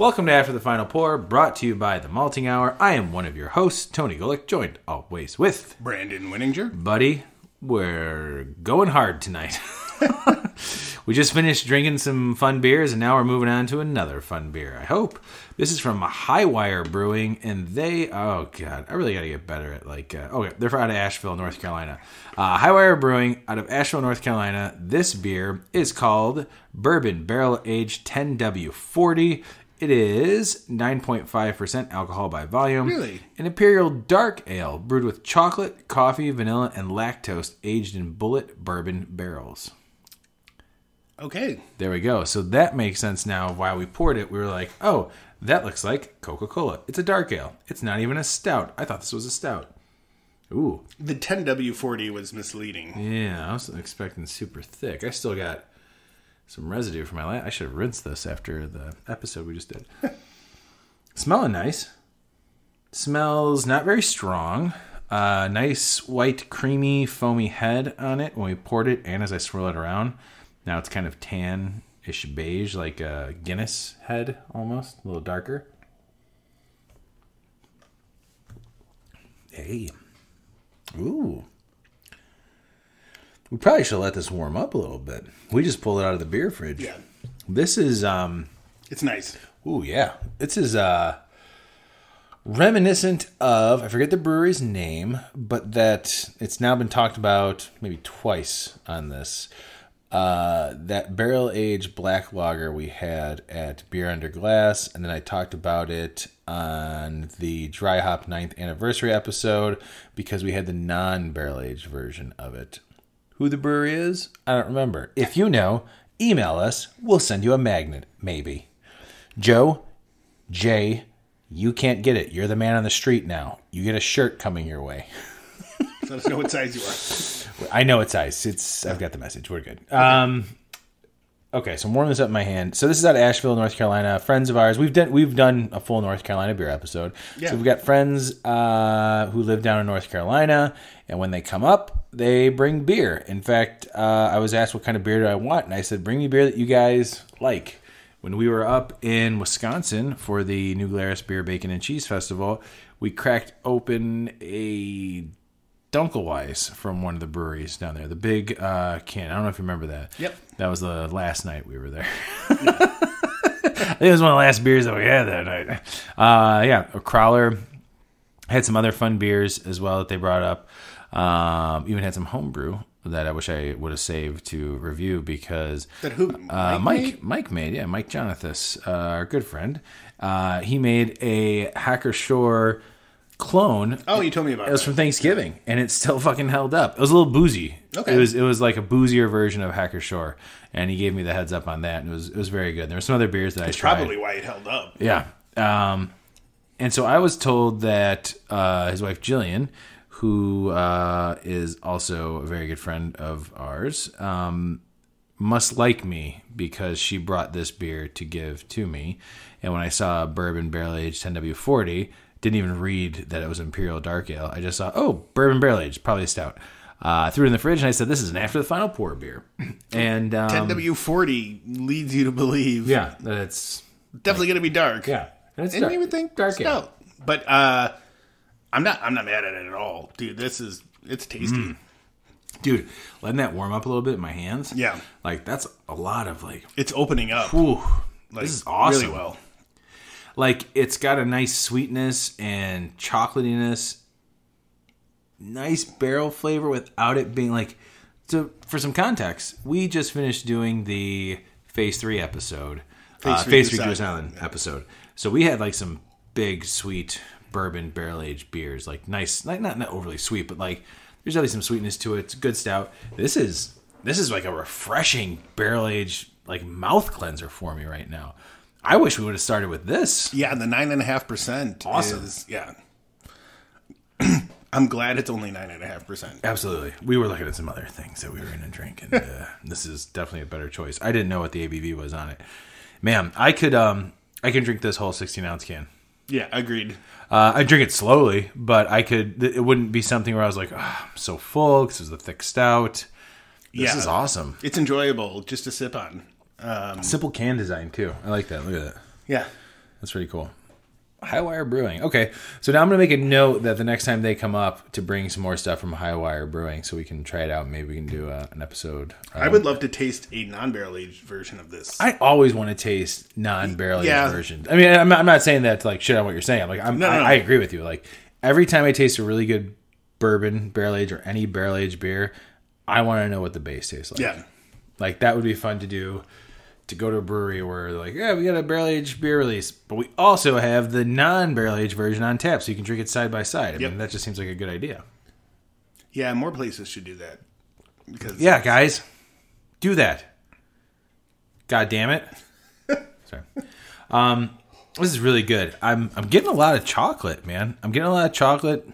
Welcome to After the Final Pour, brought to you by The Malting Hour. I am one of your hosts, Tony Golick, joined always with... Brandon Winninger. Buddy, we're going hard tonight. We just finished drinking some fun beers, and now we're moving on to another fun beer, I hope. This is from Hi-Wire Brewing, and they... Oh, God. I really got to get better at, they're out of Ashville, North Carolina. Hi-Wire Brewing out of Asheville, North Carolina. This beer is called Bourbon Barrel Aged 10W40. It is 9.5% alcohol by volume. Really? An imperial dark ale brewed with chocolate, coffee, vanilla, and lactose, aged in bullet bourbon barrels. Okay. There we go. So that makes sense now. While we poured it, we were like, oh, that looks like Coca-Cola. It's a dark ale. It's not even a stout. I thought this was a stout. Ooh. The 10W40 was misleading. Yeah, I was expecting super thick. I still got some residue from my last. I should have rinsed this after the episode we just did. Smelling nice. Smells not very strong. Nice white, creamy, foamy head on it when we poured it, and as I swirl it around. Now it's kind of tan-ish beige, like a Guinness head almost, a little darker. Hey. Ooh. We probably should let this warm up a little bit. We just pulled it out of the beer fridge. Yeah. This is... It's nice. Ooh, yeah. This is reminiscent of... I forget the brewery's name, but that it's now been talked about maybe twice on this. That barrel-aged black lager we had at Beer Under Glass, and then I talked about it on the Dry Hop 9th anniversary episode because we had the non-barrel-aged version of it. Who the brewery is? I don't remember. If you know, email us. We'll send you a magnet, maybe. Joe, Jay, you can't get it. You're the man on the street now. You get a shirt coming your way. Let us know what size you are. I know it's ice. I've got the message. We're good. Okay, so I'm warming this up in my hand. So this is out of Asheville, North Carolina. Friends of ours. We've done a full North Carolina beer episode. Yeah. So we've got friends who live down in North Carolina, and when they come up, they bring beer. In fact, I was asked what kind of beer do I want, and I said, bring me beer that you guys like. When we were up in Wisconsin for the New Glarus Beer, Bacon, and Cheese Festival, we cracked open a Dunkelweiss from one of the breweries down there. The big can. I don't know if you remember that. Yep. That was the last night we were there. I think it was one of the last beers that we had that night. A Crowler. Had some other fun beers as well that they brought up. Even had some homebrew that I wish I would have saved to review because... That who? Mike made. Yeah, Mike Jonathas, our good friend. He made a Hacker Shore clone. Oh, you told me about it. It was from Thanksgiving, and it still fucking held up. It was a little boozy. Okay. It was like a boozier version of Hacker Shore, and he gave me the heads up on that, and it was very good. There were some other beers that I tried. Probably why it held up. Yeah. And so I was told that his wife Gillian, who is also a very good friend of ours, must like me because she brought this beer to give to me. And when I saw Bourbon Barrel Aged 10W40, didn't even read that it was Imperial Dark Ale. I just saw, Bourbon Barrel Aged, probably a stout. Threw it in the fridge, and I said, this is an After the Final Pour beer. And 10W40 leads you to believe. Yeah, that it's definitely going to be dark. Yeah. And it's dark. You would think dark stout. But I'm not mad at it at all. Dude, it's tasty. Dude, letting that warm up a little bit in my hands. Yeah. Like, that's a lot of, It's opening up. Whew, this is awesome. Really well. Like, it's got a nice sweetness and chocolatiness. Nice barrel flavor without it being So, for some context, we just finished doing the Phase 3 episode. Phase 3 Goose Island episode. So, we had, some big, sweet bourbon barrel-aged beers. Nice, not overly sweet, but, there's at least some sweetness to it. It's a good stout. This is a refreshing barrel-aged, mouth cleanser for me right now. I wish we would have started with this. Yeah, the 9.5%. Awesome. Yeah. I'm glad it's only 9.5%. Absolutely. We were looking at some other things that we were going to drink, and this is definitely a better choice. I didn't know what the ABV was on it. Man, I can drink this whole 16-ounce can. Yeah, agreed. I drink it slowly, but it wouldn't be something where I was like, I'm so full because it was a thick stout. This is awesome. It's enjoyable just to sip on. Simple can design, too. I like that. Look at that. Yeah. That's pretty cool. Hi-Wire Brewing. Okay, so now I'm going to make a note that the next time they come up to bring some more stuff from Hi-Wire Brewing so we can try it out. Maybe we can do an episode. I would love to taste a non-barrel aged version of this. I always want to taste non-barrel aged versions. I mean, I'm not saying that to like shit on what you're saying. Like, I agree with you. Like, every time I taste a really good bourbon, barrel aged, or any barrel aged beer, I want to know what the base tastes like. Yeah. Like, that would be fun to do. To go to a brewery where they're like, yeah, we got a barrel-aged beer release, but we also have the non-barrel-aged version on tap, so you can drink it side by side. I mean, that just seems like a good idea. Yeah, more places should do that. Yeah, guys, do that. God damn it. Sorry. This is really good. I'm getting a lot of chocolate, man. I'm getting a lot of chocolate.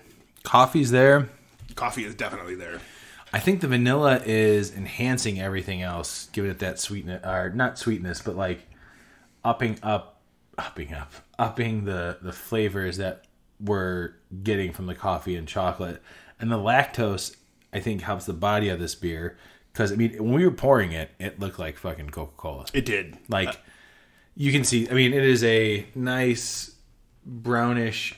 Coffee's there. Coffee is definitely there. I think the vanilla is enhancing everything else, giving it that sweetness, or not sweetness, but like upping the flavors that we're getting from the coffee and chocolate. And the lactose, I think, helps the body of this beer. Because, I mean, when we were pouring it, it looked like fucking Coca-Cola. It did. Like, you can see, I mean, it is a nice brownish,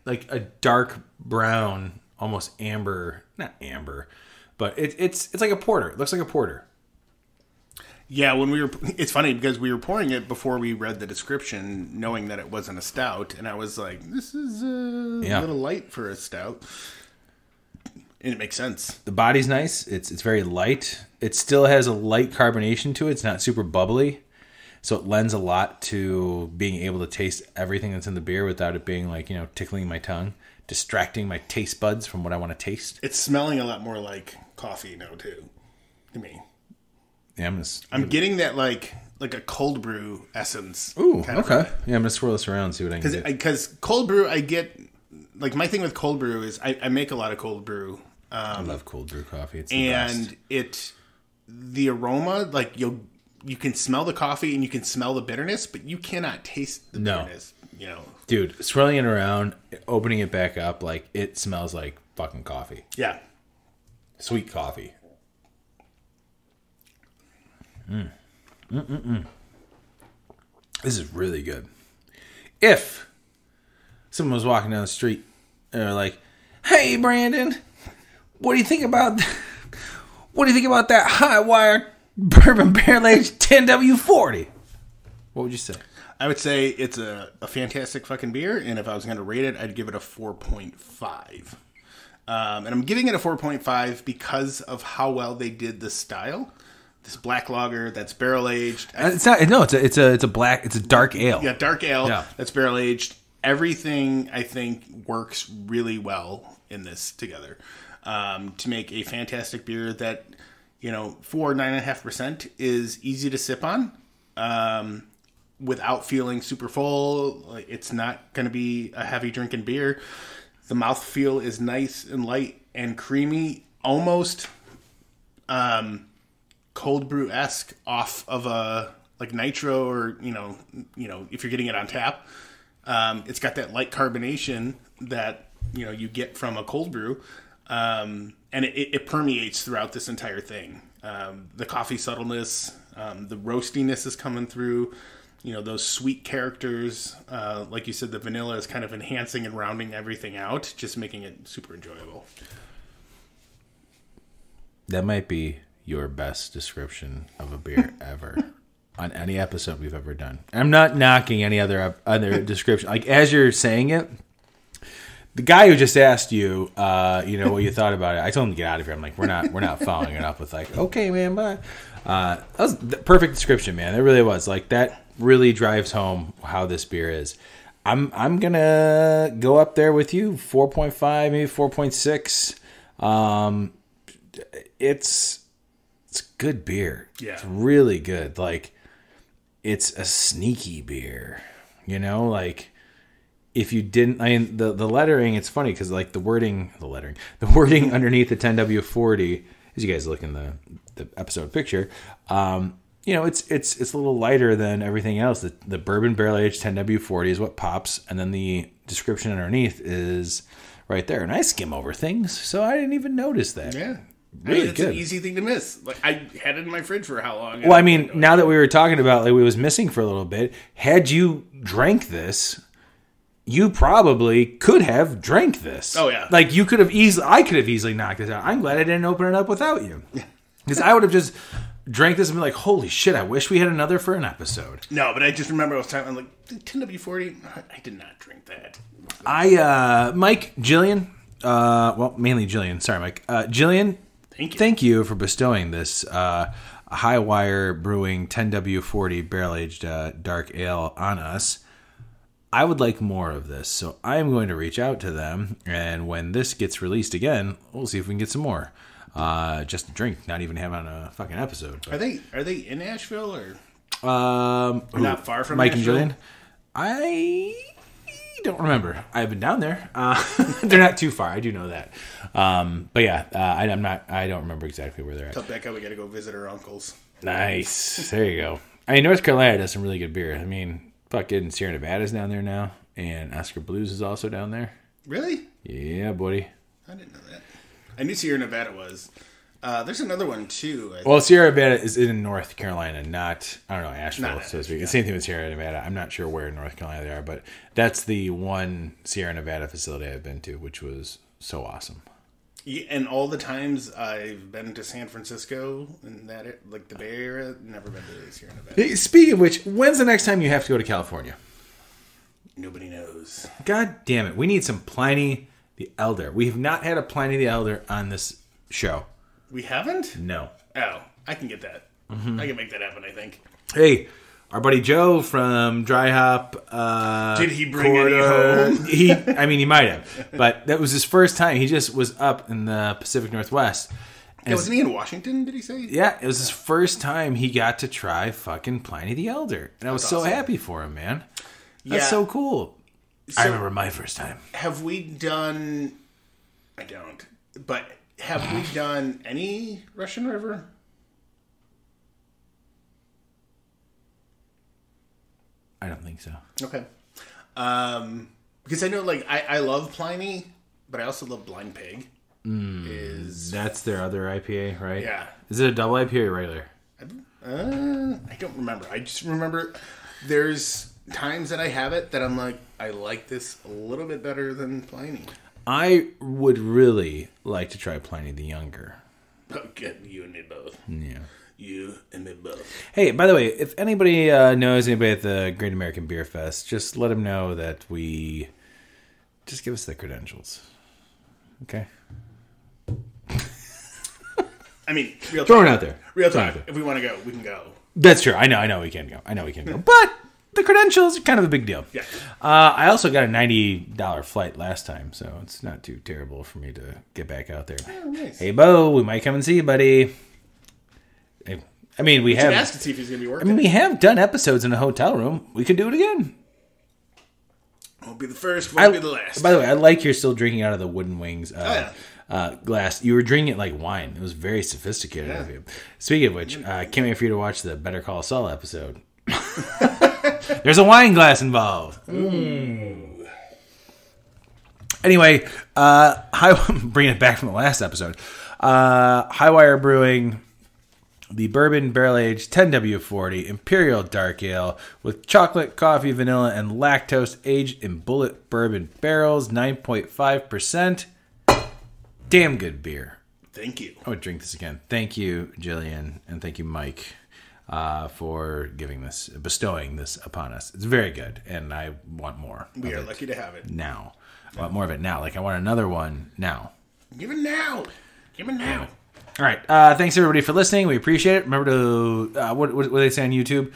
like a dark brown, almost amber, not amber, but it's like a porter. It looks like a porter. Yeah, it's funny because we were pouring it before we read the description, knowing that it wasn't a stout, and I was like, this is a little light for a stout. And it makes sense. The body's nice. It's very light. It still has a light carbonation to it. It's not super bubbly. So it lends a lot to being able to taste everything that's in the beer without it being like, tickling my tongue, distracting my taste buds from what I want to taste. It's smelling a lot more like coffee now, too, to me. Yeah, I'm getting that like a cold brew essence. Ooh, okay. Yeah, I'm going to swirl this around and see what I can get. Because cold brew, I get... Like, my thing with cold brew is I make a lot of cold brew. I love cold brew coffee. It's the best. The aroma, like, you can smell the coffee and you can smell the bitterness, but you cannot taste the bitterness. Dude, swirling it around, opening it back up, like, it smells like fucking coffee. Yeah. Sweet coffee. This is really good. If someone was walking down the street and they're like, "Hey, Brandon, what do you think about that Hi-Wire Bourbon Barrel Aged 10W40?" What would you say? I would say it's a fantastic fucking beer, and if I was going to rate it, I'd give it a 4.5. And I'm giving it a 4.5 because of how well they did the style. This black lager that's barrel aged. It's not. No, it's a dark ale. Yeah, dark ale that's barrel aged. Everything I think works really well in this together to make a fantastic beer that for 9.5% is easy to sip on without feeling super full. It's not going to be a heavy drinking beer. The mouthfeel is nice and light and creamy, almost cold brew-esque off of a like nitro or if you're getting it on tap. It's got that light carbonation that you get from a cold brew, and it permeates throughout this entire thing. The coffee subtleness, the roastiness is coming through. Those sweet characters, like you said, the vanilla is kind of enhancing and rounding everything out, just making it super enjoyable. That might be your best description of a beer ever on any episode we've ever done. I'm not knocking any other description. Like, as you're saying it, the guy who just asked you, what you thought about it, I told him to get out of here. I'm like, we're not following it up with like, okay, man, bye. That was the perfect description, man. It really was. Like, that really drives home how this beer is. I'm gonna go up there with you, 4.5, maybe 4.6. It's good beer. Yeah. It's really good. Like, it's a sneaky beer, like if you didn't, the lettering, it's funny because like the wording underneath the 10W40, as you guys look in the episode picture, it's a little lighter than everything else. The bourbon barrel aged 10W40 is what pops. And then the description underneath is right there. And I skim over things, so I didn't even notice that. Yeah. Really it's good. An easy thing to miss. Like, I had it in my fridge for how long? Well, now that we were talking about, like, we was missing for a little bit. Had you drank this, you probably could have drank this. Oh, yeah. Like, I could have easily knocked this out. I'm glad I didn't open it up without you. Because I would have just drank this and been like, holy shit, I wish we had another for an episode. No, but I just remember I was talking, I'm like, 10W40? I did not drink that. Mike, Gillian, mainly Gillian. Sorry, Mike. Gillian, thank you for bestowing this Hi-Wire Brewing 10W40 barrel-aged dark ale on us. I would like more of this, so I am going to reach out to them, and when this gets released again, we'll see if we can get some more. Just to drink, not even have on a fucking episode. But. Are they in Asheville or not far from Mike Asheville? and Gillian? I don't remember. I've been down there. They're not too far. I do know that. But yeah, I don't remember exactly where they're at. Tell Becca we got to go visit her uncles. Nice. There you go. I mean, North Carolina does some really good beer. I mean, fucking Sierra Nevada's down there now, and Oscar Blues is also down there. Really? Yeah, buddy. I didn't know that. I knew Sierra Nevada was. There's another one too. Well, Sierra Nevada is in North Carolina, not Asheville, Not so to speak. The same thing with Sierra Nevada. I'm not sure where in North Carolina they are, but that's the one Sierra Nevada facility I've been to, which was so awesome. Yeah, and all the times I've been to San Francisco and like the Bay Area, never been to Sierra Nevada. Speaking of which, when's the next time you have to go to California? Nobody knows. God damn it! We need some Pliny the Elder. We have not had a Pliny the Elder on this show. We haven't? No. Oh, I can get that. Mm-hmm. I can make that happen, I think. Hey, our buddy Joe from Dry Hop. Did he bring any home? He might have. But that was his first time. He just was up in the Pacific Northwest. Yeah, wasn't he in Washington, did he say? Yeah, it was his first time he got to try fucking Pliny the Elder. And I was so happy for him, man. That's so cool. So, I remember my first time. Have we done... I don't. But... Have we done any Russian River? I don't think so. Okay. Because I know, like, I love Pliny, but I also love Blind Pig. That's their other IPA, right? Yeah. Is it a double IPA or regular? I don't remember. I just remember there's times that I have it that I'm like, I like this a little bit better than Pliny. I would really like to try Pliny the Younger. Okay, you and me both. Yeah. You and me both. Hey, by the way, if anybody knows anybody at the Great American Beer Fest, just let them know that we... Just give us the credentials. Okay? I mean, real talk. Throwing it out there. Real talk. If we want to go, we can go. That's true. I know we can go. But... The credentials are kind of a big deal. Yeah. I also got a $90 flight last time, so it's not too terrible for me to get back out there. Oh, nice. Hey, Bo, we might come and see you, buddy. I mean, we have... ask to see if he's going to be working. I mean, we have done episodes in a hotel room. We could do it again. Won't be the first, won't be the last. By the way, I like you're still drinking out of the Wooden Wings glass. You were drinking it like wine. It was very sophisticated of you. Speaking of which, can't wait for you to watch the Better Call Saul episode. There's a wine glass involved. Ooh. Anyway, bringing it back from the last episode. Hi-Wire Brewing, the bourbon barrel-aged 10W40 Imperial Dark Ale with chocolate, coffee, vanilla, and lactose aged in bullet bourbon barrels, 9.5%. Damn good beer. Thank you. I would drink this again. Thank you, Gillian, and thank you, Mike. For bestowing this upon us. It's very good, and I want more. We are lucky to have it. Now. I want more of it now. Like, I want another one now. Give it now. Give it now. All right. Thanks, everybody, for listening. We appreciate it. Remember to, what do they say on YouTube?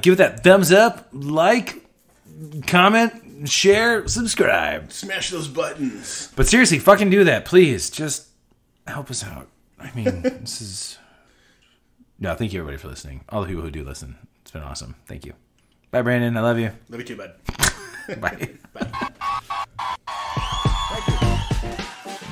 Give it that thumbs up, like, comment, share, subscribe. Smash those buttons. But seriously, fucking do that, please. Just help us out. I mean, this is... No, thank you, everybody, for listening. All the people who do listen. It's been awesome. Thank you. Bye, Brandon. I love you. Love you too, bud. Bye. Bye.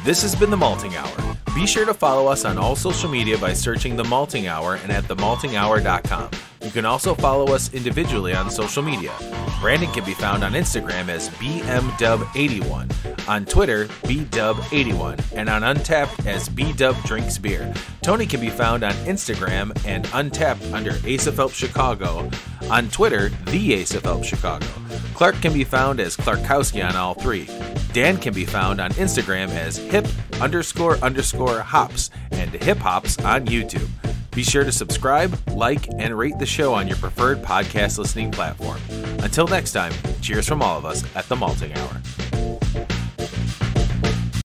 This has been The Malting Hour. Be sure to follow us on all social media by searching The Malting Hour and at themaltinghour.com. You can also follow us individually on social media. Brandon can be found on Instagram as BMDub81, on Twitter, BDub81, and on Untapped as BDubDrinksBeer. Tony can be found on Instagram and Untapped under Ace of Help Chicago, On Twitter, the Ace of Help Chicago. Clark can be found as Clarkowski on all three. Dan can be found on Instagram as hip__hops and hip hops on YouTube. Be sure to subscribe, like, and rate the show on your preferred podcast listening platform. Until next time, cheers from all of us at the Malting Hour.